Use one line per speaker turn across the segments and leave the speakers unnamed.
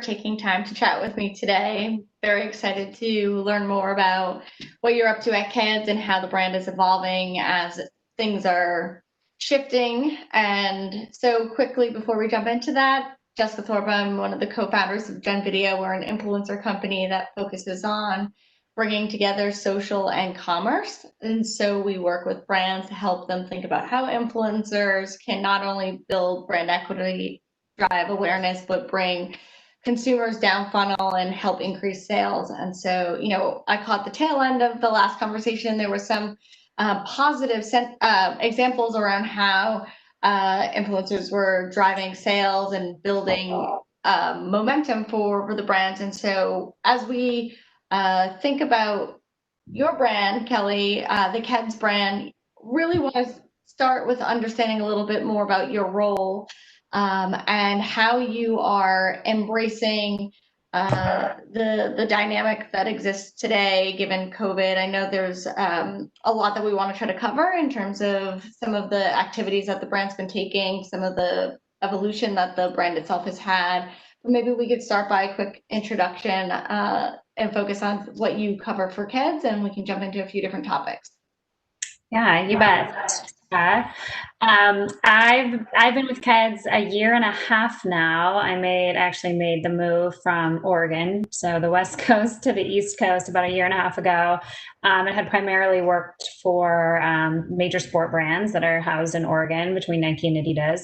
taking time to chat with me today. Very excited to learn more about what you're up to at KEDS and how the brand is evolving as things are shifting. And so quickly before we jump into that, Jessica Thorpe, I'm one of the co-founders of gen.video. We're an influencer company that focuses on bringing together social and commerce. And so we work with brands to help them think about how influencers can not only build brand equity, drive awareness, but bring consumers down funnel and help increase sales. And so, I caught the tail end of the last conversation. There were some positive examples around how influencers were driving sales and building momentum for the brands. And so as we think about your brand, Kelly, the KEDS brand, really want to start with understanding a little bit more about your role, and how you are embracing the dynamic that exists today, given COVID. I know there's a lot that we want to try to cover in terms of some of the activities that the brand's been taking, some of the evolution that the brand itself has had. But maybe we could start by a quick introduction and focus on what you cover for KEDS, and we can jump into a few different topics.
Yeah, you bet. I've been with KEDS a year and a half now. I actually made the move from Oregon, so the West Coast to the East Coast about a year and a half ago. I had primarily worked for major sport brands that are housed in Oregon between Nike and Adidas,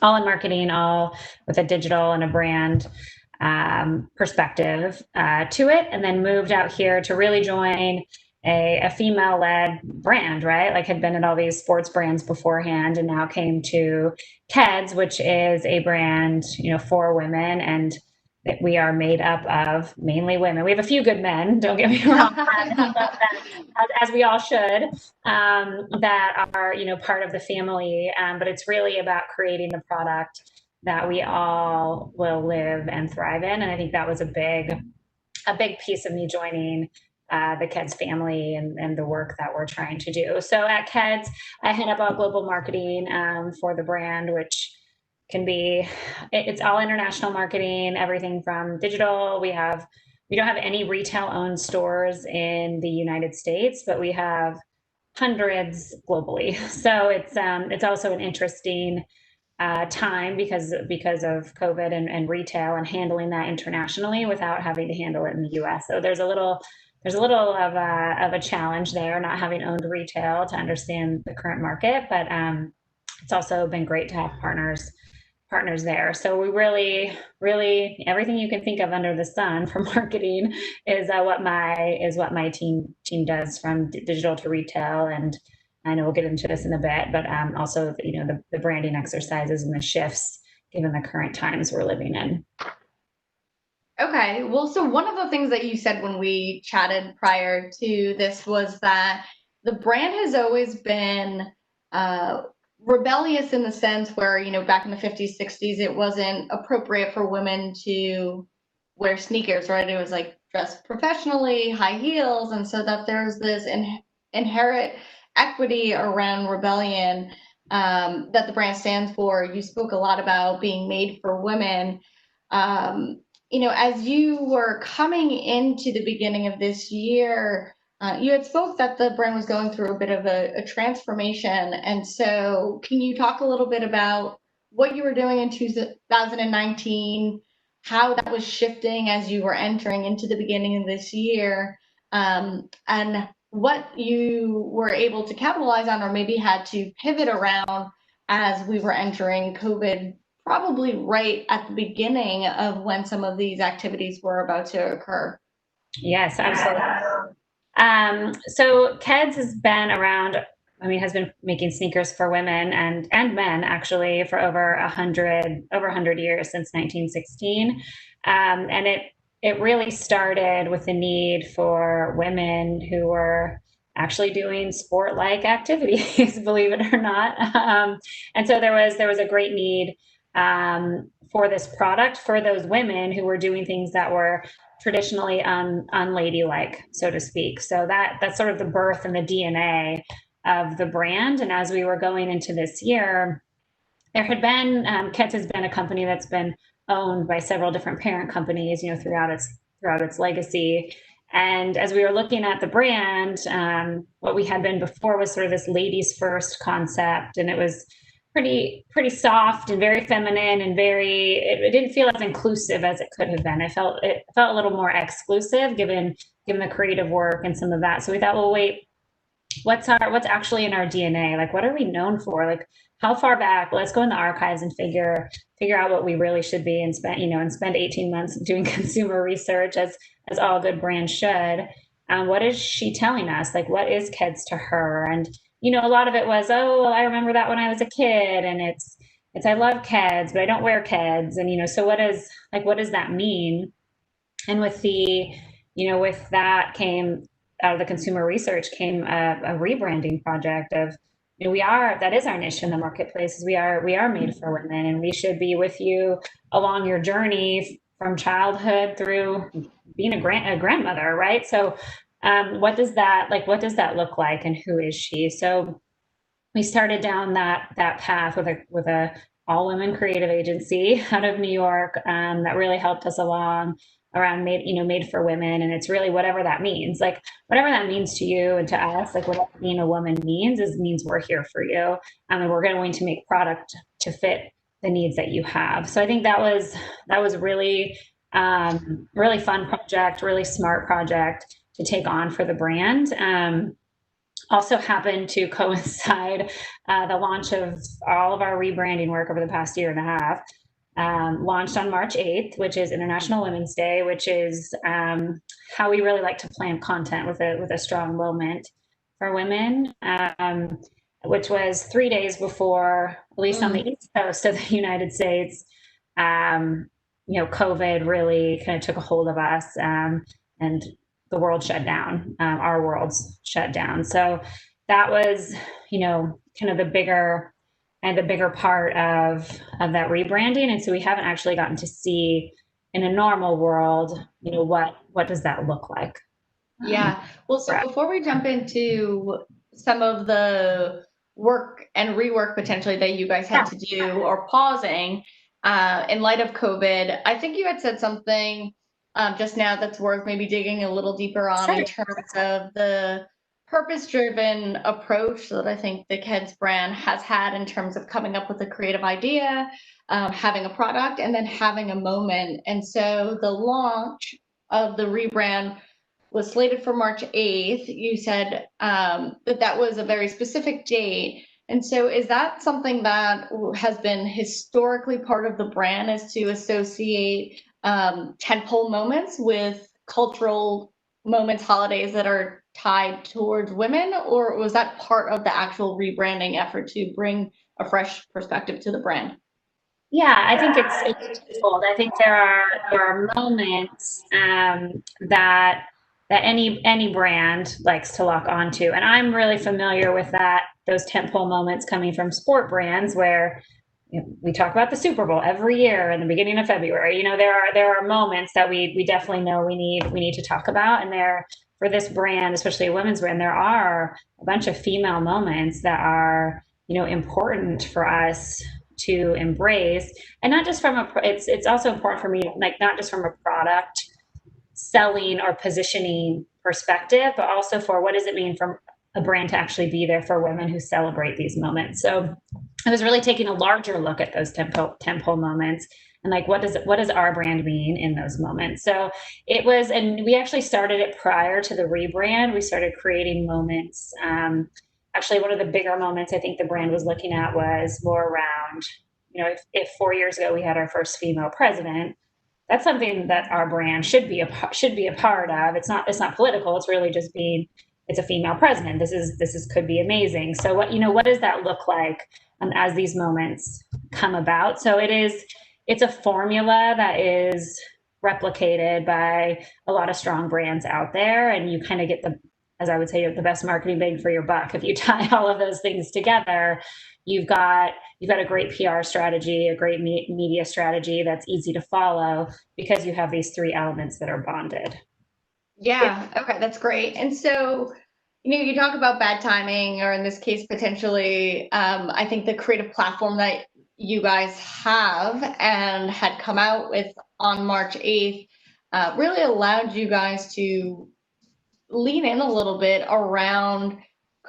all in marketing, all with a digital and a brand perspective to it, and then moved out here to really join a female-led brand, right? Like had been at all these sports brands beforehand, and now came to KEDS, which is a brand, for women, and we are made up of mainly women. We have a few good men, don't get me wrong, as we all should, that are, part of the family. But it's really about creating the product that we all will live and thrive in. And I think that was a big piece of me joining the KEDS family and the work that we're trying to do. So at KEDS, I head up all global marketing for the brand, which it's all international marketing, everything from digital. We don't have any retail owned stores in the United States, but we have hundreds globally. So it's also an interesting time because of COVID and retail and handling that internationally without having to handle it in the US. So there's a little of a challenge there, not having owned retail to understand the current market, but it's also been great to have partners there. So we really everything you can think of under the sun for marketing is what my team does, from digital to retail. And I know we'll get into this in a bit, but also the branding exercises and the shifts given the current times we're living in.
Okay, well, so one of the things that you said when we chatted prior to this was that the brand has always been rebellious in the sense where, back in the 50s, 60s, it wasn't appropriate for women to wear sneakers, right? It was like dress professionally, high heels. And so that there's this inherent equity around rebellion that the brand stands for. You spoke a lot about being made for women. As you were coming into the beginning of this year, you had spoke that the brand was going through a bit of a transformation. And so can you talk a little bit about what you were doing in 2019, how that was shifting as you were entering into the beginning of this year, and what you were able to capitalize on or maybe had to pivot around as we were entering COVID, probably right at the beginning of when some of these activities were about to occur?
Yes, absolutely. So KEDS has been around, has been making sneakers for women and men actually for over 100 years, since 1916. And it really started with the need for women who were actually doing sport-like activities, believe it or not. And so there was a great need for this product for those women who were doing things that were traditionally unladylike, so to speak. So that's sort of the birth and the DNA of the brand. And as we were going into this year, there had been, KEDS has been a company that's been owned by several different parent companies, throughout its legacy. And as we were looking at the brand, what we had been before was sort of this ladies first concept, and it was pretty soft and very feminine and it didn't feel as inclusive as it could have been. It felt a little more exclusive given the creative work and some of that. So we thought, well, wait, what's actually in our DNA? Like, what are we known for? Like, how far back? Let's go in the archives and figure out what we really should be, and spend 18 months doing consumer research as all good brands should. What is she telling us? Like, what is KEDS to her? And a lot of it was, oh, well, I remember that when I was a kid, and it's I love KEDS, but I don't wear KEDS, and so what does that mean? And with that came, out of the consumer research came a rebranding project of, that is our niche in the marketplace, is we are made for women, and we should be with you along your journey from childhood through being a grandmother, right? So what does that look like, and who is she? So we started down that path with a all women creative agency out of New York, that really helped us along around made for women. And it's really whatever that means, like whatever that means to you and to us, like whatever being a woman means we're here for you. And we're going to make product to fit the needs that you have. So I think that was really, really fun project, really smart project to take on for the brand. Also happened to coincide the launch of all of our rebranding work over the past year and a half. Launched on March 8th, which is International Women's Day, which is how we really like to plan content with a strong moment for women, which was 3 days before, at least on the East Coast of the United States, COVID really kind of took a hold of us, and the world shut down. Our worlds shut down. So that was, kind of the bigger part of that rebranding. And so we haven't actually gotten to see in a normal world, what does that look like?
Yeah. Well, so before we jump into some of the work and rework potentially that you guys had to do or pausing in light of COVID, I think you had said something just now that's worth maybe digging a little deeper on in terms of the purpose-driven approach that I think the KEDS brand has had in terms of coming up with a creative idea, having a product, and then having a moment. And so the launch of the rebrand was slated for March 8th. You said that was a very specific date. And so is that something that has been historically part of the brand, is to associate tentpole moments with cultural moments, holidays that are tied towards women, or was that part of the actual rebranding effort to bring a fresh perspective to the brand?
Yeah, I think it's twofold. I think there are moments that any brand likes to lock onto, and I'm really familiar with those tentpole moments coming from sport brands where we talk about the Super Bowl every year in the beginning of February. There are moments that we definitely know we need to talk about, and for this brand, especially a women's brand, there are a bunch of female moments that are important for us to embrace, and not just from it's also important for me, like not just from a product selling or positioning perspective, but also for what does it mean for a brand to actually be there for women who celebrate these moments. So I was really taking a larger look at those tentpole moments, and like what does our brand mean in those moments. So it was, and we actually started it prior to the rebrand. We started creating moments. Actually, one of the bigger moments I think the brand was looking at was more around, if 4 years ago we had our first female president, that's something that our brand should be a part of. It's not political. It's really just it's a female president. This could be amazing. So what does that look like as these moments come about? So it's a formula that is replicated by a lot of strong brands out there, and you kind of get as I would say, the best marketing bang for your buck. If you tie all of those things together, you've got a great PR strategy, a great media strategy that's easy to follow because you have these three elements that are bonded.
Yeah. Okay. That's great. And so, you talk about bad timing, or in this case, potentially, I think the creative platform that you guys have and had come out with on March 8th really allowed you guys to lean in a little bit around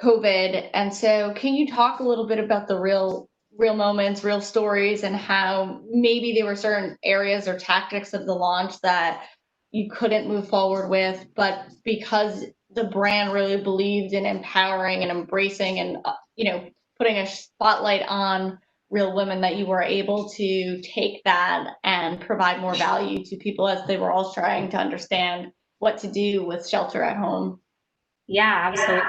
COVID. And so can you talk a little bit about the real moments, real stories, and how maybe there were certain areas or tactics of the launch that you couldn't move forward with, but because the brand really believed in empowering and embracing and, putting a spotlight on real women, that you were able to take that and provide more value to people as they were all trying to understand what to do with shelter at home.
Yeah, absolutely.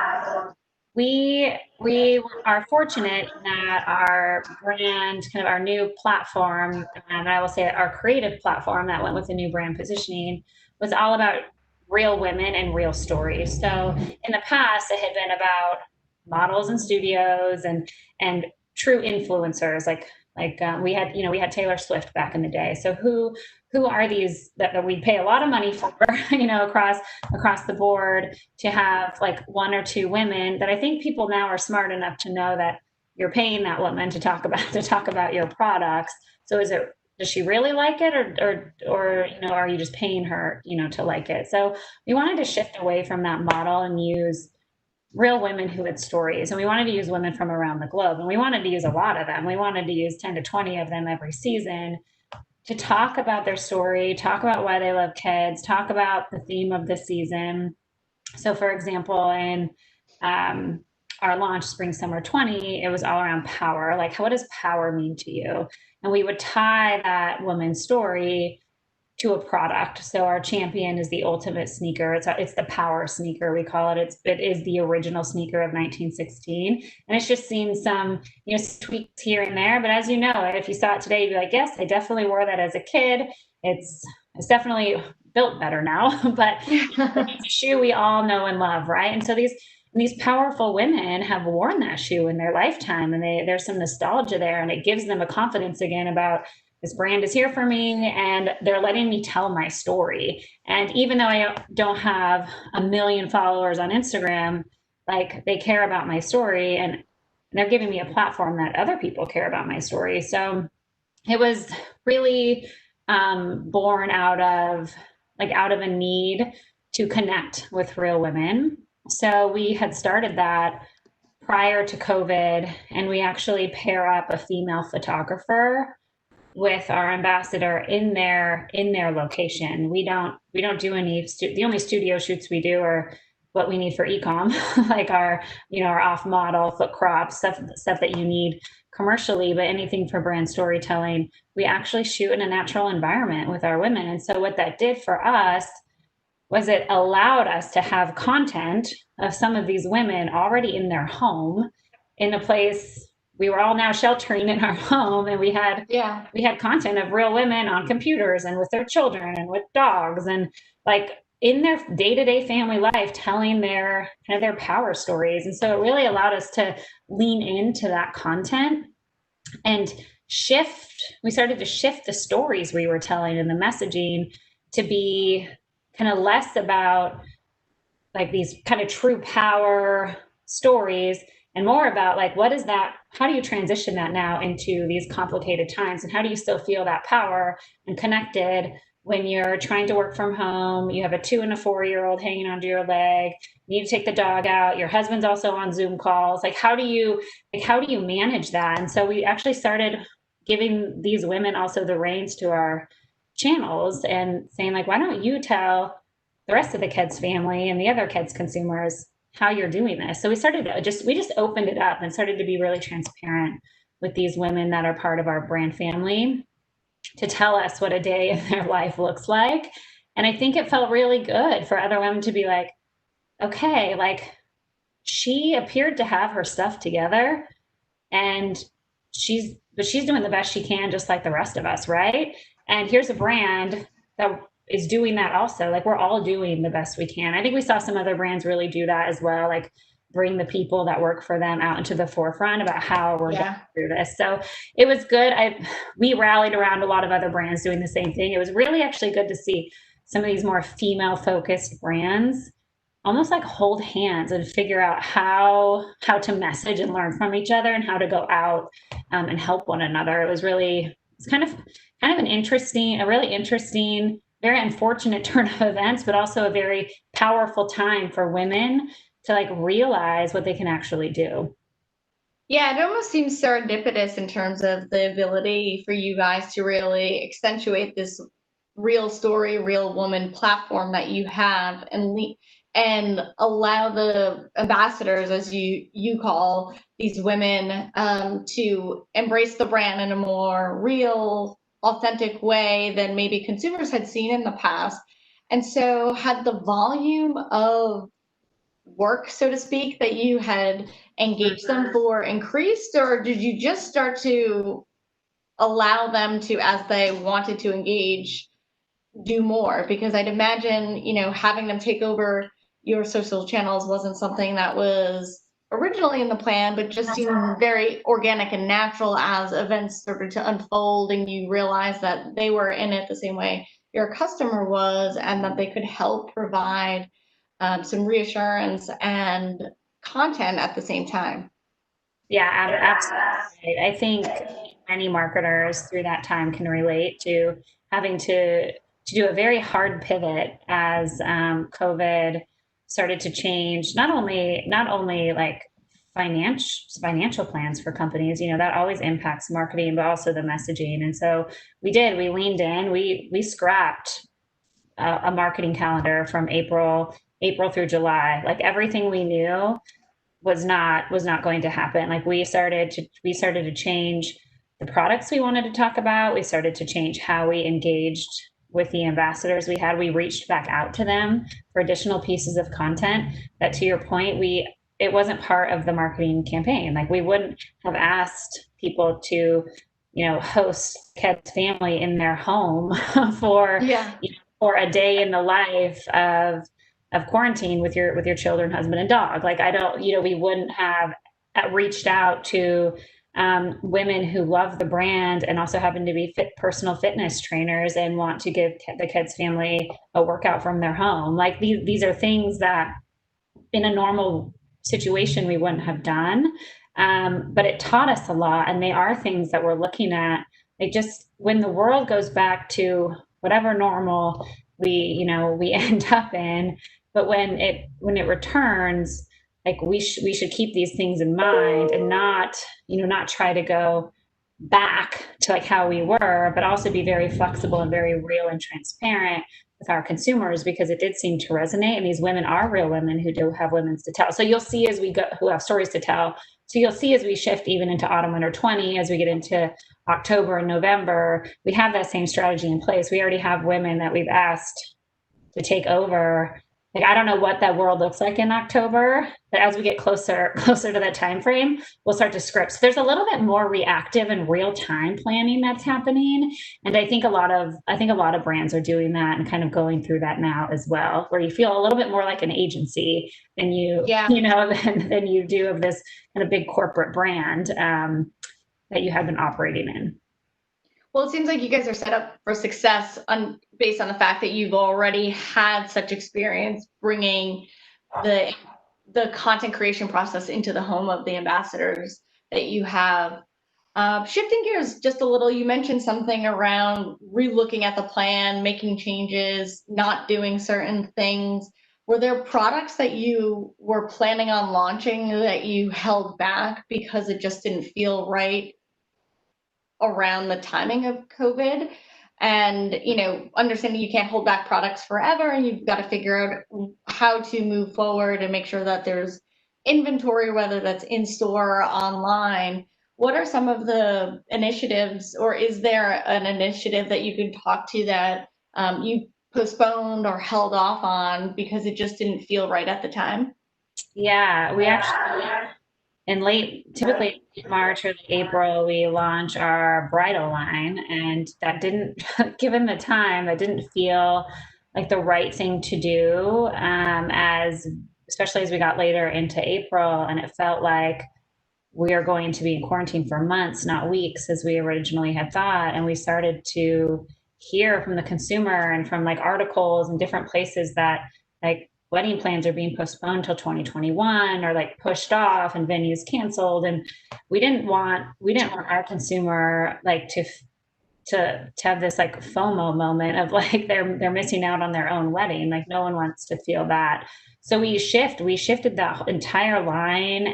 We are fortunate that our brand, kind of our new platform, and I will say our creative platform that went with the new brand positioning, was all about real women and real stories. So in the past, it had been about models and studios and true influencers, we had Taylor Swift back in the day. So who are these that we'd pay a lot of money for, across the board, to have like one or two women that I think people now are smart enough to know that you're paying that woman to talk about your products. So does she really like it, or are you just paying her, to like it? So we wanted to shift away from that model and use real women who had stories. And we wanted to use women from around the globe. And we wanted to use a lot of them. We wanted to use 10 to 20 of them every season to talk about their story, talk about why they love kids, talk about the theme of the season. So, for example, in our launch Spring Summer 20, it was all around power. Like, what does power mean to you? And we would tie that woman's story to a product. So our champion is the ultimate sneaker. It's the power sneaker, we call it. It is the original sneaker of 1916, and it's just seen some tweaks here and there. But as you know, if you saw it today, you'd be like, yes, I definitely wore that as a kid. It's definitely built better now, but it's a shoe we all know and love, right? And so these powerful women have worn that shoe in their lifetime, and there's some nostalgia there, and it gives them a confidence again about, this brand is here for me, and they're letting me tell my story. And even though I don't have 1 million followers on Instagram, like, they care about my story, and they're giving me a platform that other people care about my story. So it was really born out of a need to connect with real women. So we had started that prior to COVID, and we actually pair up a female photographer with our ambassador in their location. We don't do any the only studio shoots we do are what we need for ecom, like our off model foot crops, stuff that you need commercially. But anything for brand storytelling, we actually shoot in a natural environment with our women. And so what that did for us was it allowed us to have content of some of these women already in their home, in a place. We were all now sheltering in our home, and we had content of real women on computers and with their children and with dogs, and like in their day-to-day family life, telling their power stories. And so it really allowed us to lean into that content and we started to shift the stories we were telling and the messaging to be kind of less about like these kind of true power stories, and more about like, what is that? How do you transition that now into these complicated times? And how do you still feel that power and connected when you're trying to work from home? You have a 2 and a 4-year-old hanging onto your leg. You need to take the dog out. Your husband's also on Zoom calls. Like, how do you manage that? And so we actually started giving these women also the reins to our channels and saying, like, why don't you tell the rest of the KEDS family and the other KEDS consumers how you're doing this? So we just opened it up and started to be really transparent with these women that are part of our brand family, to tell us what a day in their life looks like. And I think it felt really good for other women to be like, okay, like, she appeared to have her stuff together, and she's doing the best she can, just like the rest of us, right? And here's a brand that is doing that also. Like, we're all doing the best we can. I think we saw some other brands really do that as well, like bring the people that work for them out into the forefront about how we're going through this. So it was good. We rallied around a lot of other brands doing the same thing. It was really actually good to see some of these more female focused brands almost like hold hands and figure out how to message and learn from each other, and how to go out and help one another. It's kind of a really interesting, very unfortunate turn of events, but also a very powerful time for women to like realize what they can actually do.
Yeah, it almost seems serendipitous in terms of the ability for you guys to really accentuate this real story, real woman platform that you have, and allow the ambassadors, as you call these women, to embrace the brand in a more real, authentic way than maybe consumers had seen in the past. And so, had the volume of work, so to speak, that you had engaged them for increased, or did you just start to allow them to, as they wanted to engage, do more? Because I'd imagine, having them take over your social channels wasn't something that was originally in the plan, but just seemed very organic and natural as events started to unfold and you realized that they were in it the same way your customer was, and that they could help provide some reassurance and content at the same time.
Yeah, absolutely. I think many marketers through that time can relate to having to do a very hard pivot as COVID started to change not only like financial plans for companies. You know, that always impacts marketing, but also the messaging. And so we leaned in, we scrapped a marketing calendar from April through July. Like everything we knew was not going to happen. Like we started to change the products we wanted to talk about. We started to change how we engaged with the ambassadors we had. We reached back out to them for additional pieces of content that, to your point, it wasn't part of the marketing campaign. Like we wouldn't have asked people to, host KEDS family in their home for
Yeah.
for a day in the life of quarantine with your children, husband, and dog. Like I don't, we wouldn't have reached out to women who love the brand and also happen to be personal fitness trainers and want to give the KEDS family a workout from their home. Like these are things that in a normal situation we wouldn't have done. But it taught us a lot, and they are things that we're looking at. Like just when the world goes back to whatever normal we end up in, but when it returns, like we should keep these things in mind and not try to go back to like how we were, but also be very flexible and very real and transparent with our consumers, because it did seem to resonate. And these women are real women who do have women's to tell. So you'll see as we go, who have stories to tell. So you'll see as we shift even into autumn, winter 20, as we get into October and November, we have that same strategy in place. We already have women that we've asked to take over. Like I don't know what that world looks like in October, but as we get closer to that time frame, we'll start to script. So there's a little bit more reactive and real time planning that's happening, and I think a lot of brands are doing that and kind of going through that now as well, where you feel a little bit more like an agency than
Yeah.
than you do of this kind of big corporate brand that you have been operating in.
Well, it seems like you guys are set up for success based on the fact that you've already had such experience bringing the content creation process into the home of the ambassadors that you have. Shifting gears just a little, you mentioned something around relooking at the plan, making changes, not doing certain things. Were there products that you were planning on launching that you held back because it just didn't feel right around the timing of COVID? And, understanding you can't hold back products forever and you've got to figure out how to move forward and make sure that there's inventory, whether that's in store or online. What are some of the initiatives, or is there an initiative that you can talk to that you postponed or held off on because it just didn't feel right at the time?
Yeah, we actually typically March or April, we launch our bridal line, and that didn't, given the time, that didn't feel like the right thing to do, especially as we got later into April, and it felt like we are going to be in quarantine for months, not weeks, as we originally had thought. And we started to hear from the consumer and from like articles and different places that like wedding plans are being postponed till 2021 or like pushed off and venues canceled. And we didn't want our consumer like to have this like FOMO moment of like they're missing out on their own wedding. Like no one wants to feel that. So we shifted that entire line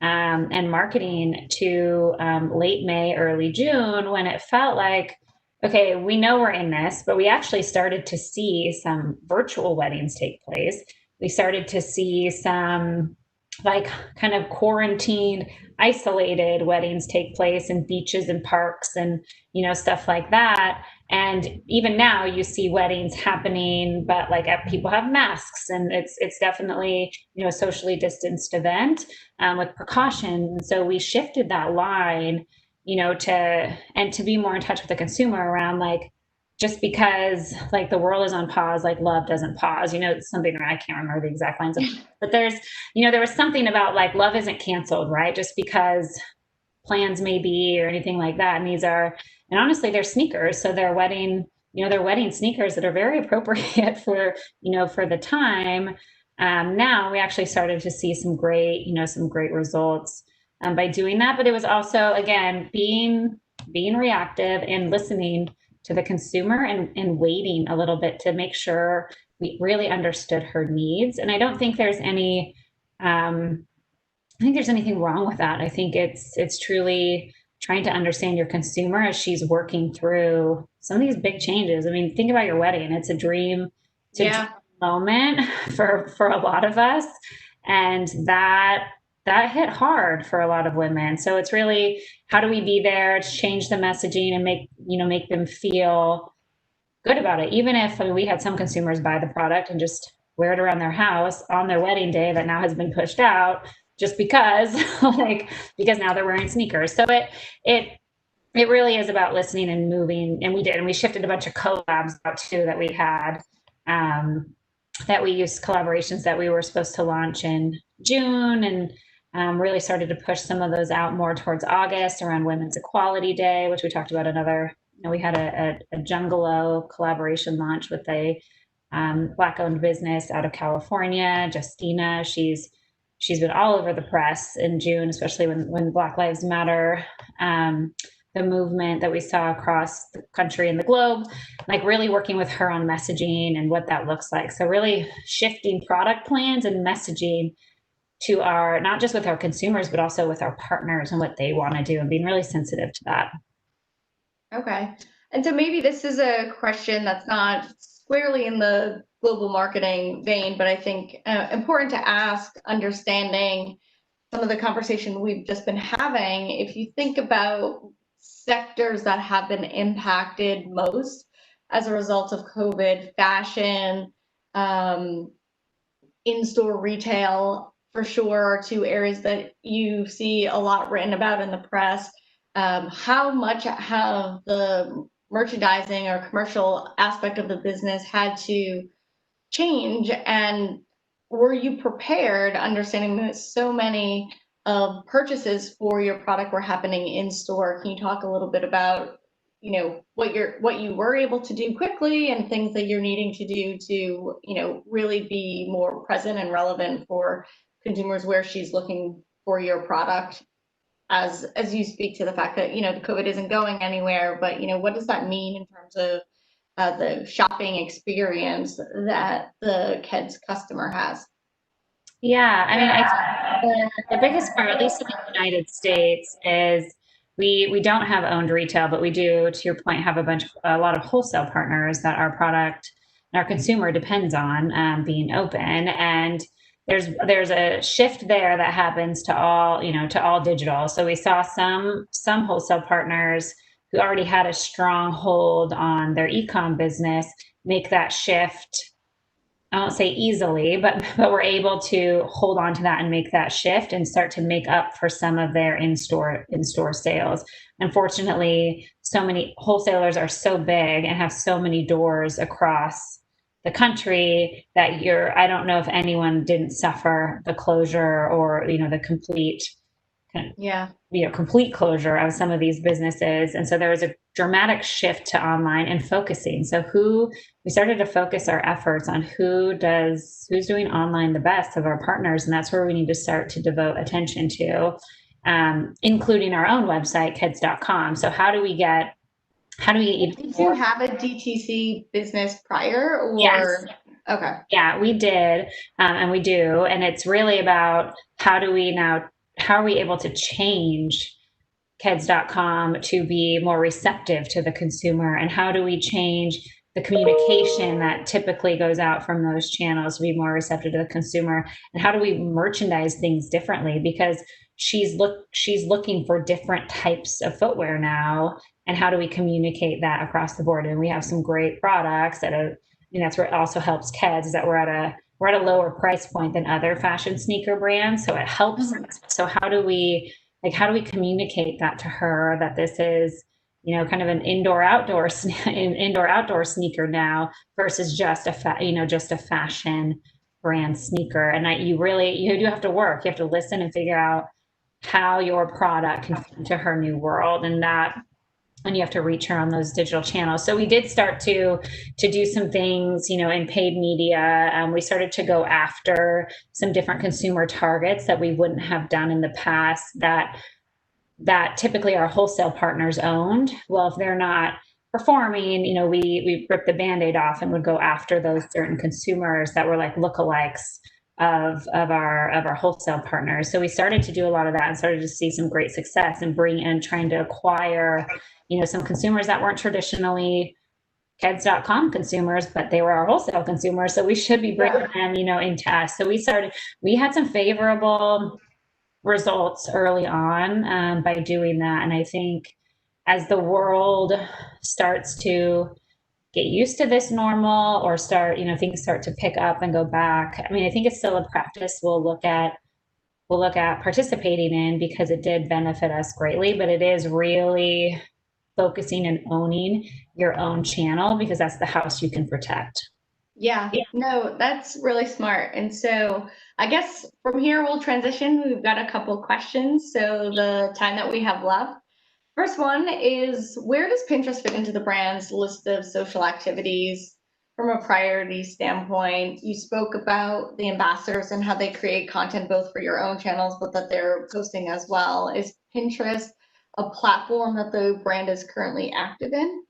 and marketing to late May, early June, when it felt like, okay, we know we're in this, but we actually started to see some virtual weddings take place. We started to see some like kind of quarantined, isolated weddings take place in beaches and parks and, stuff like that. And even now you see weddings happening, but like people have masks, and it's definitely, a socially distanced event with precautions. And so we shifted that line, to be more in touch with the consumer around like, just because like the world is on pause, like love doesn't pause, it's something I can't remember the exact lines of, but there was something about like love isn't canceled, right? Just because plans may be or anything like that. And honestly, they're sneakers. So they're wedding sneakers that are very appropriate for, for the time. Now we actually started to see some great results by doing that. But it was also, again, being reactive and listening to the consumer and waiting a little bit to make sure we really understood her needs. And I don't think there's anything wrong with that. I think it's truly trying to understand your consumer as she's working through some of these big changes. I mean, think about your wedding. It's a dream. It's a dream moment for a lot of us. And that hit hard for a lot of women. So it's really, how do we be there to change the messaging and make them feel good about it? Even if, we had some consumers buy the product and just wear it around their house on their wedding day that now has been pushed out just because because now they're wearing sneakers. So it really is about listening and moving. And we shifted a bunch of collabs out too that we had, that we used collaborations that we were supposed to launch in June, and really started to push some of those out more towards August around Women's Equality Day, which we talked about we had a Jungalow collaboration launch with a Black-owned business out of California, Justina. She's been all over the press in June, especially when Black Lives Matter, the movement that we saw across the country and the globe, like really working with her on messaging and what that looks like. So really shifting product plans and messaging to not just with our consumers, but also with our partners and what they want to do, and being really sensitive to that.
Okay. And so maybe this is a question that's not squarely in the global marketing vein, but I think important to ask, understanding some of the conversation we've just been having. If you think about sectors that have been impacted most as a result of COVID, fashion, in-store retail, for sure, two areas that you see a lot written about in the press. How much have the merchandising or commercial aspect of the business had to change, and were you prepared, understanding that so many purchases for your product were happening in store? Can you talk a little bit about what you were able to do quickly and things that you're needing to do to really be more present and relevant for consumers where she's looking for your product, as you speak to the fact that the COVID isn't going anywhere, but what does that mean in terms of the shopping experience that the KEDS customer has?
Yeah, I mean, I think the biggest part, at least in the United States, is we don't have owned retail, but we do, to your point, have a lot of wholesale partners that our product and our consumer depends on being open. And there's a shift there that happens to all digital. So we saw some wholesale partners who already had a strong hold on their e-com business make that shift. I won't say easily, but we're able to hold on to that and make that shift and start to make up for some of their in-store sales. Unfortunately, so many wholesalers are so big and have so many doors across the country that I don't know if anyone didn't suffer the closure or the complete
Yeah.
complete closure of some of these businesses. And so there was a dramatic shift to online and focusing. So we started to focus our efforts on who's doing online the best of our partners. And that's where we need to start to devote attention to, including our own website, KEDS.com. So how do we get
Did you have a DTC business prior or?
Yes.
Okay.
Yeah, we did. And we do. And it's really about how are we able to change KEDS.com to be more receptive to the consumer? And how do we change the communication that typically goes out from those channels to be more receptive to the consumer? And how do we merchandise things differently? Because she's looking for different types of footwear now. And how do we communicate that across the board? And we have some great products that's where it also helps KEDS, is that we're at a lower price point than other fashion sneaker brands. So it helps. So how do we communicate that to her, that this is, kind of an indoor outdoor sneaker now versus just a fashion brand sneaker? And you do have to work. You have to listen and figure out how your product can fit into her new world, and you have to reach her on those digital channels. So we did start to do some things, in paid media. We started to go after some different consumer targets that we wouldn't have done in the past, that typically our wholesale partners owned. Well, if they're not performing, we ripped the Band-Aid off and would go after those certain consumers that were like lookalikes of our wholesale partners. So we started to do a lot of that and started to see some great success and trying to acquire, some consumers that weren't traditionally KEDS.com consumers, but they were our wholesale consumers. So we should be bringing them, into us. So we had some favorable results early on by doing that. And I think as the world starts to get used to this normal, or things start to pick up and go back, I mean, I think it's still a practice we'll look at participating in, because it did benefit us greatly. But it is really focusing and owning your own channel, because that's the house you can protect.
Yeah, no, that's really smart. And so I guess from here we'll transition. We've got a couple questions. So the time that we have left. First one is, where does Pinterest fit into the brand's list of social activities from a priority standpoint? You spoke about the ambassadors and how they create content both for your own channels, but that they're posting as well. Is Pinterest a platform that the brand is currently active in?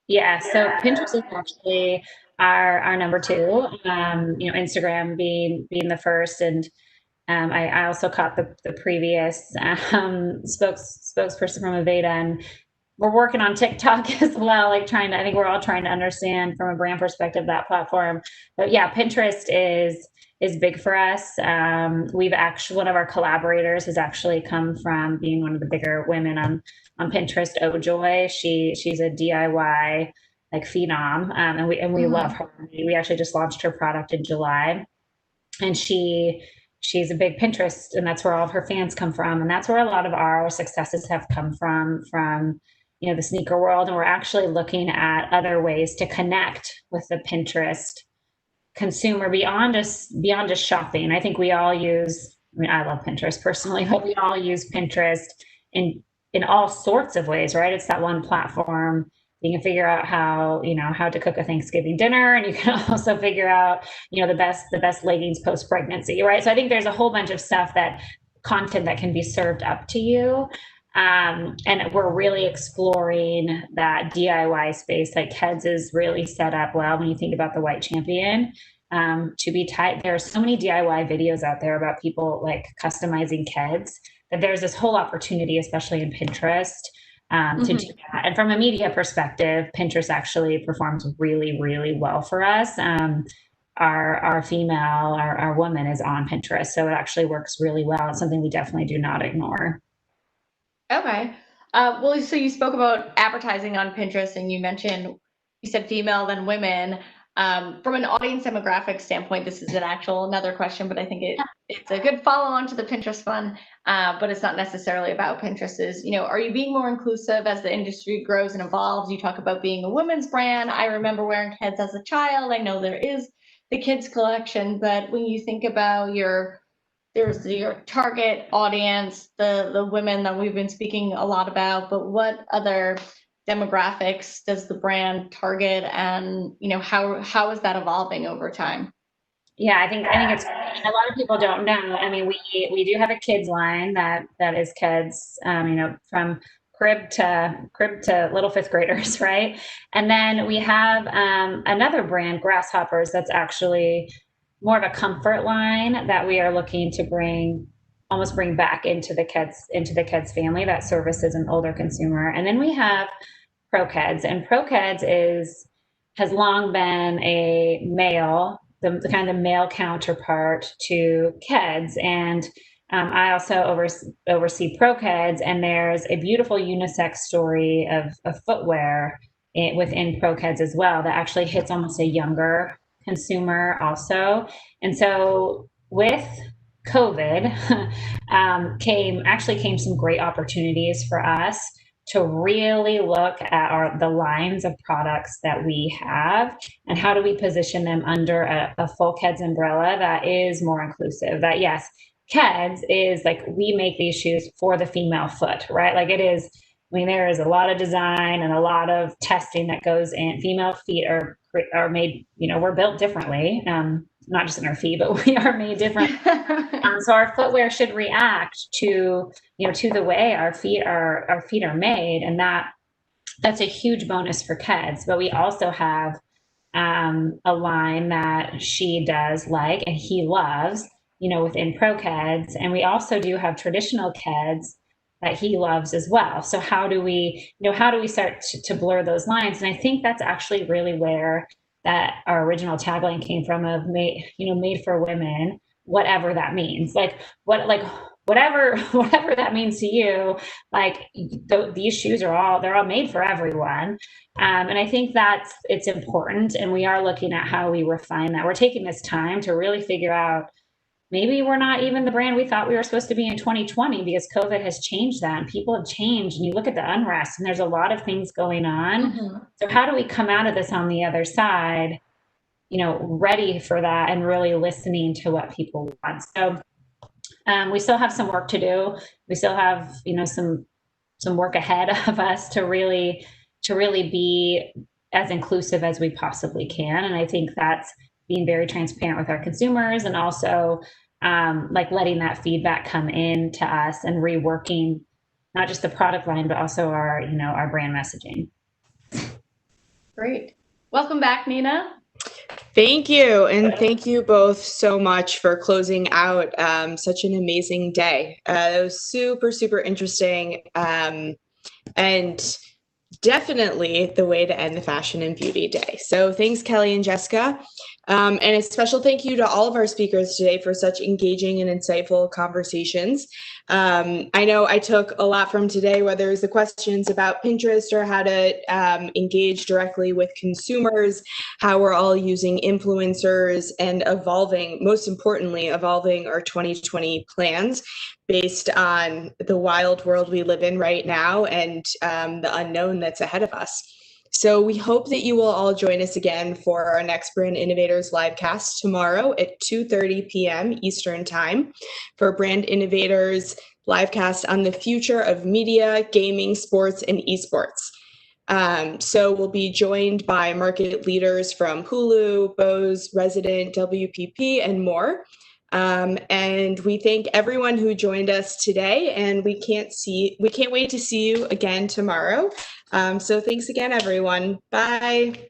Yeah, so Pinterest is actually our number two. Instagram being the first, and I also caught the previous spokesperson from Aveda, and we're working on TikTok as well. I think we're all trying to understand from a brand perspective that platform. But yeah, Pinterest is big for us. One of our collaborators has actually come from being one of the bigger women on Pinterest, Ojoy. She's a DIY like phenom, and we love her. We actually just launched her product in July, and she's a big Pinterest, and that's where all of her fans come from, and that's where a lot of our successes have come from the sneaker world. And we're actually looking at other ways to connect with the Pinterest consumer beyond just shopping. I think we all I love Pinterest personally, but we all use Pinterest in all sorts of ways, right? It's that one platform. You can figure out how to cook a Thanksgiving dinner, and you can also figure out, the best leggings post pregnancy, right? So I think there's a whole bunch of content that can be served up to you. And we're really exploring that DIY space. Like KEDS is really set up well when you think about the white champion, to be tight. There are so many DIY videos out there about people like customizing KEDS, that there's this whole opportunity, especially in Pinterest, to do that. And from a media perspective, Pinterest actually performs really, really well for us. Our woman is on Pinterest, so it actually works really well. It's something we definitely do not ignore.
Okay. Well, so you spoke about advertising on Pinterest, and you said female, then women. From an audience demographic standpoint, this is another question, but I think it's a good follow on to the Pinterest one, but it's not necessarily about Pinterest. Are you being more inclusive as the industry grows and evolves? You talk about being a women's brand. I remember wearing KEDS as a child. I know there is the kids collection, but when you think about your there's your target audience, the women that we've been speaking a lot about, but what other demographics does the brand target, and how is that evolving over time?
Yeah, I think it's a lot of people don't know. I mean, we do have a kids line that is kids, from crib to little fifth graders, right? And then we have another brand, Grasshoppers, that's actually more of a comfort line that we are looking to almost bring back into the kids family that services an older consumer. And then we have ProKEDS, and ProKEDS has long been a male, the kind of male counterpart to KEDS. And I also oversee ProKEDS, and there's a beautiful unisex story of footwear within ProKEDS as well that actually hits almost a younger consumer also. And so with COVID came some great opportunities for us to really look at the lines of products that we have and how do we position them under a full KEDS umbrella that is more inclusive. That yes, KEDS is like, we make these shoes for the female foot, right? Like it is, I mean, there is a lot of design and a lot of testing that goes in. Female feet are made, we're built differently, not just in our feet, but we are made different. So our footwear should react to, to the way our feet are made. And that's a huge bonus for KEDS. But we also have a line that she does like, and he loves, within ProKEDS. And we also do have traditional KEDS that he loves as well. So how do we start to blur those lines? And I think that's actually really where that our original tagline came from, of made for women, whatever that means. Whatever that means to you, like these shoes they're all made for everyone. And I think it's important. And we are looking at how we refine that. We're taking this time to really figure out, maybe we're not even the brand we thought we were supposed to be in 2020, because COVID has changed that and people have changed. And you look at the unrest and there's a lot of things going on. Mm-hmm. So how do we come out of this on the other side, ready for that and really listening to what people want? So we still have some work to do. We still have, some work ahead of us to really be as inclusive as we possibly can. And I think that's being very transparent with our consumers, and also letting that feedback come in to us and reworking not just the product line, but also our brand messaging.
Great. Welcome back, Nina.
Thank you. And thank you both so much for closing out such an amazing day. It was super, super interesting. And definitely the way to end the Fashion and Beauty Day. So thanks, Kelly and Jessica. And a special thank you to all of our speakers today for such engaging and insightful conversations. I know I took a lot from today, whether it's the questions about Pinterest or how to engage directly with consumers, how we're all using influencers, and most importantly, evolving our 2020 plans based on the wild world we live in right now and the unknown that's ahead of us. So we hope that you will all join us again for our next Brand Innovators livecast tomorrow at 2:30 p.m. Eastern Time for Brand Innovators livecast on the future of media, gaming, sports, and esports. So we'll be joined by market leaders from Hulu, Bose, Resident, WPP, and more. And we thank everyone who joined us today, and we can't wait to see you again tomorrow. So thanks again, everyone. Bye.